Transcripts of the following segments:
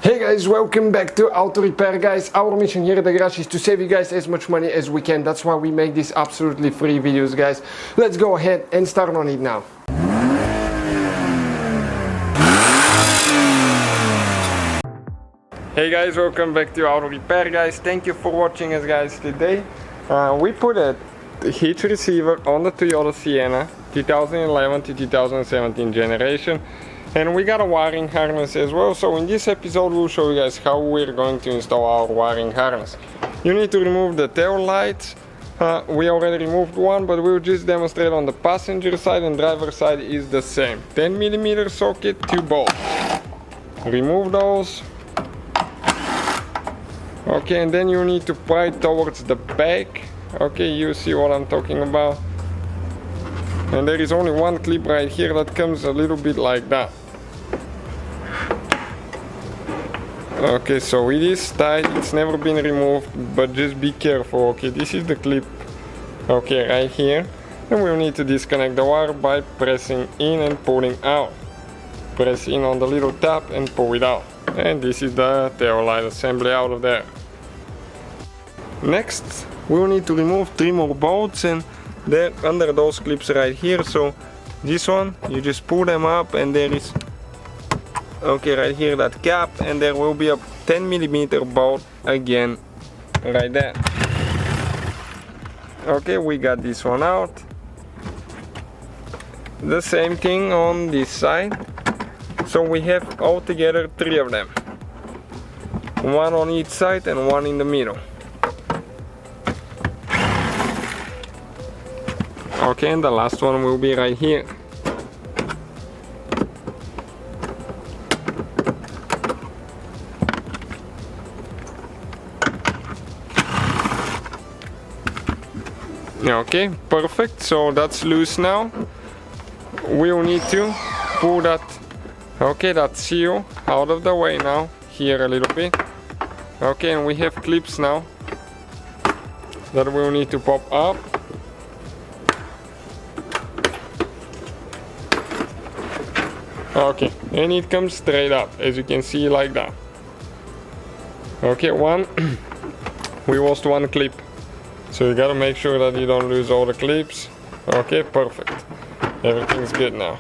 Hey guys, welcome back to Auto Repair guys. Our mission here at the garage is to save you guys as much money as we can. That's why we make these absolutely free videos guys. Let's go ahead and start on it now. Hey guys, welcome back to Auto Repair guys. Thank you for watching us guys today. We put a hitch receiver on the Toyota Sienna 2011 to 2017 generation. And we got a wiring harness as well, so in this episode we'll show you guys how we're going to install our wiring harness. You need to remove the tail lights. We already removed one, but we'll just demonstrate on the passenger side, and driver side is the same. 10mm socket, 2 bolts. Remove those. Okay, and then you need to pry towards the back. Okay, you see what I'm talking about. And there is only one clip right here that comes a little bit like that. Okay, so it is tight, it's never been removed, but just be careful. Okay, this is the clip, okay, right here. And we'll need to disconnect the wire by pressing in and pulling out. Press in on the little tab and pull it out. And this is the tail light assembly out of there. Next, we'll need to remove 3 more bolts, and they're under those clips right here. So this one, you just pull them up, and there is, okay, right here that cap, and there will be a 10mm bolt again right there. Okay, we got this one out. The same thing on this side. So we have altogether 3 of them. One on each side and one in the middle. Okay, and the last one will be right here. Okay, perfect, so that's loose now. We'll need to pull that, okay, that seal out of the way now, here a little bit. Okay, and we have clips now that we'll need to pop up. Okay, and it comes straight up, as you can see, like that. Okay, we lost one clip, so you gotta make sure that you don't lose all the clips. Okay, perfect, everything's good now.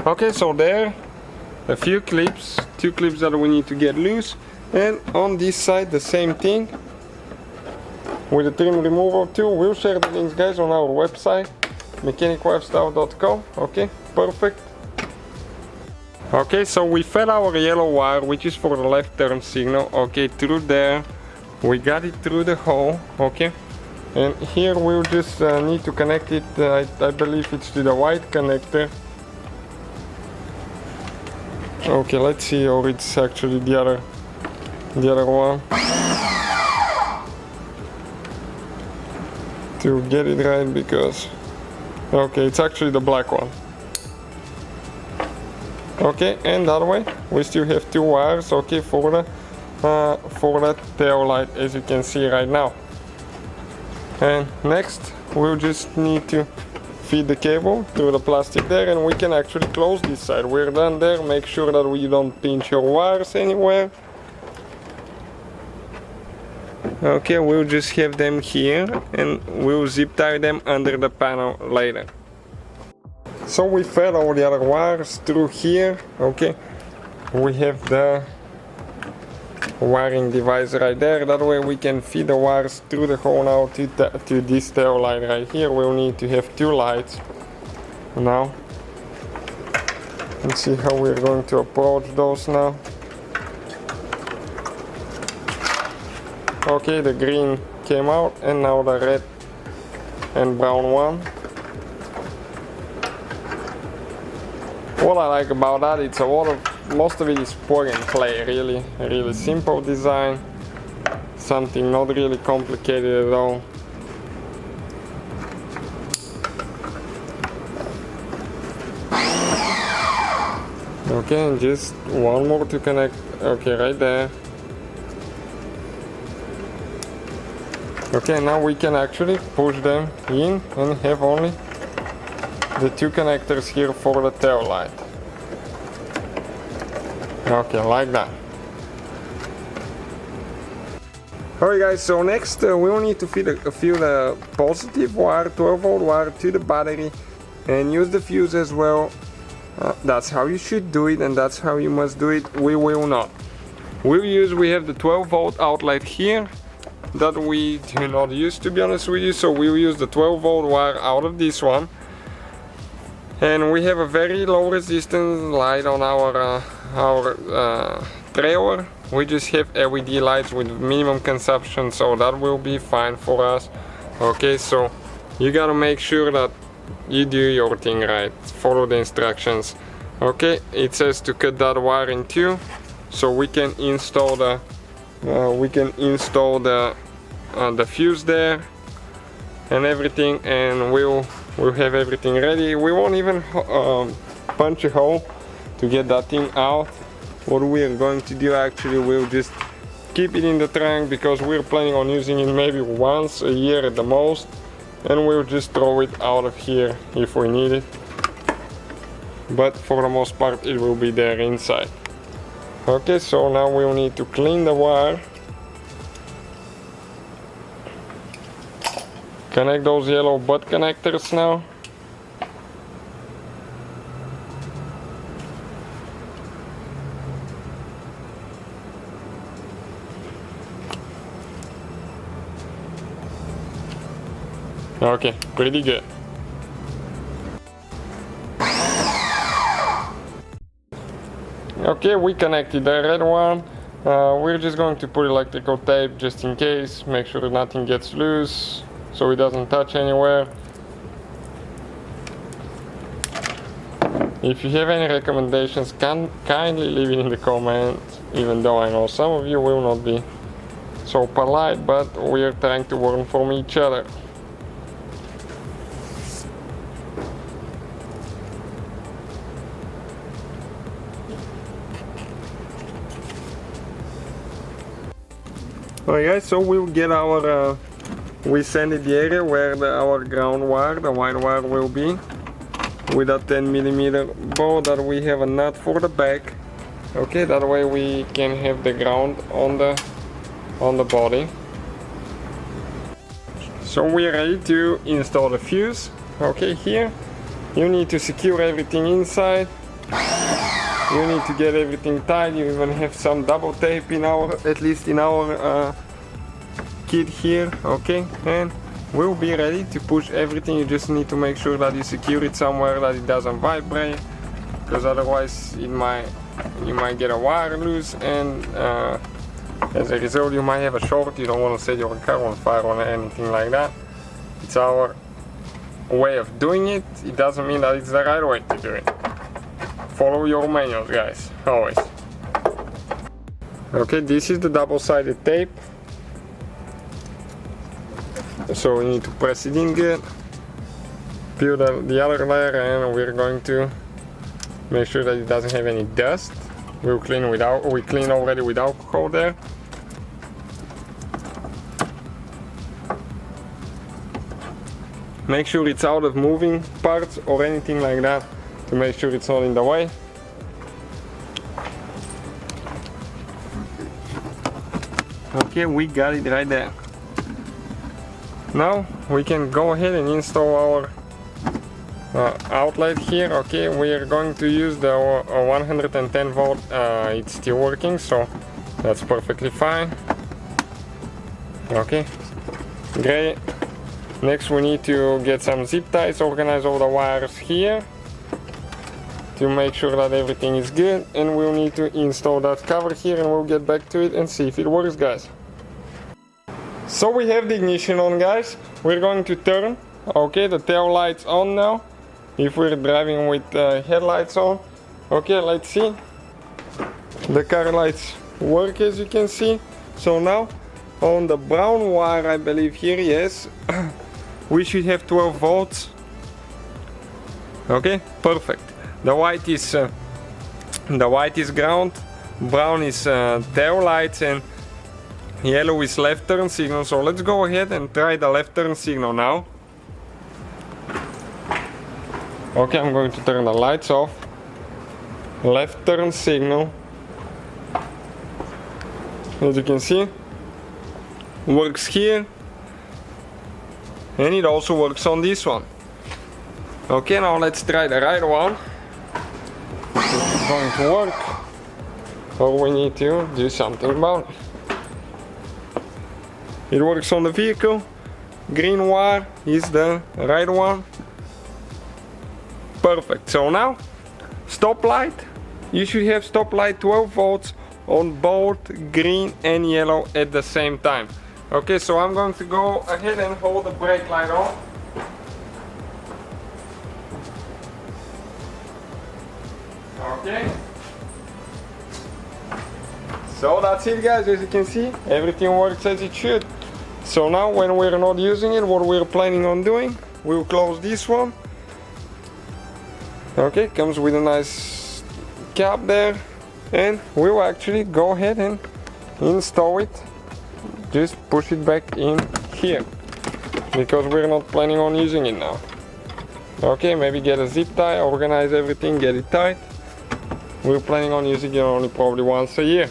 Okay, so there a few clips, 2 clips that we need to get loose, and on this side the same thing with the trim removal tool. We'll share the links guys on our website, mechaniclifestyle.com. Okay, perfect. Okay, so we fed our yellow wire, which is for the left turn signal, okay, through there. We got it through the hole, okay, and here we'll just need to connect it, I believe it's to the white connector. Okay, let's see, or it's actually the other one. To get it right, because, okay, it's actually the black one. Okay, and that way we still have 2 wires, okay, for the tail light, as you can see right now. And next we'll just need to feed the cable through the plastic there, and we can actually close this side. We're done there. Make sure that we don't pinch your wires anywhere. Okay, we'll just have them here, and we'll zip tie them under the panel later. So we fed all the other wires through here. Okay, we have the wiring device right there. That way we can feed the wires through the hole now to this tail light right here. We'll need to have 2 lights now. Let's see how we're going to approach those now. Okay, the green came out, and now the red and brown one. What I like about that, it's most of it is plug and play, really simple design, something not really complicated at all. Okay, and just one more to connect, okay, right there. Okay, now we can actually push them in and have only the 2 connectors here for the tail light. Okay, like that. Alright guys, so next we will need to feed the positive wire, 12 volt wire to the battery and use the fuse as well. That's how you should do it and that's how you must do it. We will not. We have the 12 volt outlet here that we do not use, to be honest with you, so we'll use the 12 volt wire out of this one. And we have a very low resistance light on our trailer. We just have LED lights with minimum consumption, so that will be fine for us. Okay, so you gotta make sure that you do your thing right, follow the instructions. Okay, it says to cut that wire in two, so we can install the the fuse there and everything, and we'll have everything ready. We won't even punch a hole to get that thing out. What we're going to do, actually, we'll just keep it in the trunk because we're planning on using it maybe once a year at the most, and we'll just throw it out of here if we need it, but for the most part it will be there inside. Okay, so now we'll need to clean the wire, connect those yellow butt connectors now. Okay, pretty good. Okay, we connected the red one. We're just going to put electrical tape just in case, make sure nothing gets loose so it doesn't touch anywhere. If you have any recommendations, kindly leave it in the comments, even though I know some of you will not be so polite, but we are trying to learn from each other. Alright guys, so we'll get our, we sanded the area where our ground wire, the white wire will be, with a 10mm bow that we have a nut for the back. Okay, that way we can have the ground on the body. So we're ready to install the fuse. Okay, here you need to secure everything inside. You need to get everything tight. You even have some double tape in at least in our kit here. Okay, and we'll be ready to push everything. You just need to make sure that you secure it somewhere that it doesn't vibrate, because otherwise you might get a wire loose, and as a result you might have a short. You don't want to set your car on fire or anything like that. It's our way of doing it. It doesn't mean that it's the right way to do it. Follow your manuals, guys, always. Okay, this is the double-sided tape. So we need to press it in good. Peel the other layer, and we're going to make sure that it doesn't have any dust. We clean already with alcohol there. Make sure it's out of moving parts or anything like that, to make sure it's not in the way. Okay, we got it right there. Now we can go ahead and install our outlet here. Okay, we are going to use the 110 volt. It's still working, so that's perfectly fine. Okay, great. Next we need to get some zip ties, organize all the wires here to make sure that everything is good, and we'll need to install that cover here, and we'll get back to it and see if it works, guys. So we have the ignition on, guys. We're going to turn. Okay, the tail lights on now, if we're driving with headlights on. Okay, let's see. The car lights work, as you can see. So now on the brown wire, I believe here, yes, we should have 12 volts. Okay, perfect. The white is ground, brown is tail lights, and yellow is left turn signal. So let's go ahead and try the left turn signal now. Okay, I'm going to turn the lights off. Left turn signal. as you can see. Works here, and it also works on this one. Okay, now let's try the right one. If it's going to work, or we need to do something about it. It works on the vehicle. Green wire is the right one. Perfect. So now, stop light. You should have stop light 12 volts on both green and yellow at the same time. Okay, so I'm going to go ahead and hold the brake light on. Okay. So that's it, guys. As you can see, everything works as it should. So now when we're not using it, what we're planning on doing, we'll close this one. Okay, comes with a nice cap there, and we'll actually go ahead and install it. Just push it back in here, because we're not planning on using it now. Okay, maybe get a zip tie, organize everything, get it tight. We're planning on using it only probably once a year.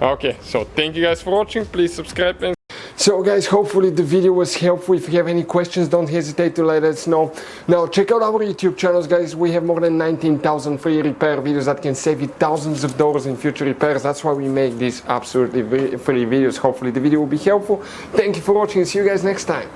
Okay, so thank you guys for watching. Please subscribe. And so guys, hopefully the video was helpful. If you have any questions, don't hesitate to let us know. Now check out our YouTube channels, guys. We have more than 19,000 free repair videos that can save you thousands of dollars in future repairs. That's why we make these absolutely free videos. Hopefully the video will be helpful. Thank you for watching. See you guys next time.